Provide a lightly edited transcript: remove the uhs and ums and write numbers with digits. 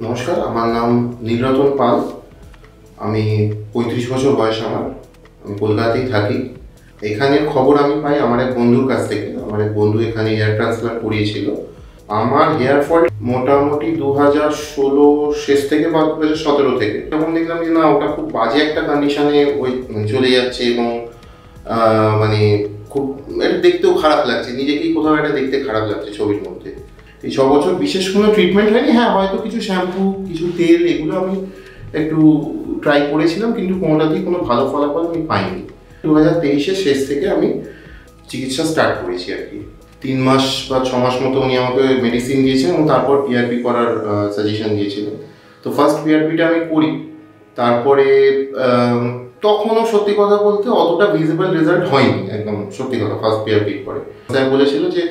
নমস্কার, আমার নাম নীলরতন পাল। আমি ৩৫ বছর বয়স আমার। আমি কলকাতাতেই থাকি। এখানের খবর আমি পাই আমার এক বন্ধুর কাছ থেকে। আমার এক বন্ধু এখানে হেয়ার ট্রান্সপ্লান্ট করিয়েছিল। আমার হেয়ার ফল মোটামুটি 2016 শেষ থেকে বা 2017 থেকে তখন দেখলাম যে না, ওটা খুব বাজে একটা কন্ডিশনে চলে যাচ্ছে এবং মানে খুব এটা দেখতেও খারাপ লাগছে, নিজেকেই কোথাও একটা দেখতে খারাপ লাগছে ছবির মধ্যে। এই 6 বছর বিশেষ কোনো ট্রিটমেন্ট হয়নি। হ্যাঁ, হয়তো কিছু শ্যাম্পু, কিছু তেল, এগুলো আমি একটু ট্রাই করেছিলাম, কিন্তু কোনোটাতেই কোনো ভালো ফলাফল আমি পাইনি। 2023-এর শেষ থেকে আমি চিকিৎসা স্টার্ট করেছি আর কি। 3 মাস বা 6 মাস মতো উনি আমাকে মেডিসিন দিয়েছেন এবং তারপর পিআরপি করার সাজেশন দিয়েছিলেন। তো ফার্স্ট পিআরপিটা আমি করি। তারপরে তখনও সত্যি কথা বলতে অতটা ভিজিবল রেজাল্ট হয়নি, একদম সত্যি কথা। ফার্স্ট পিআরপির পরে স্যার বলেছিল যে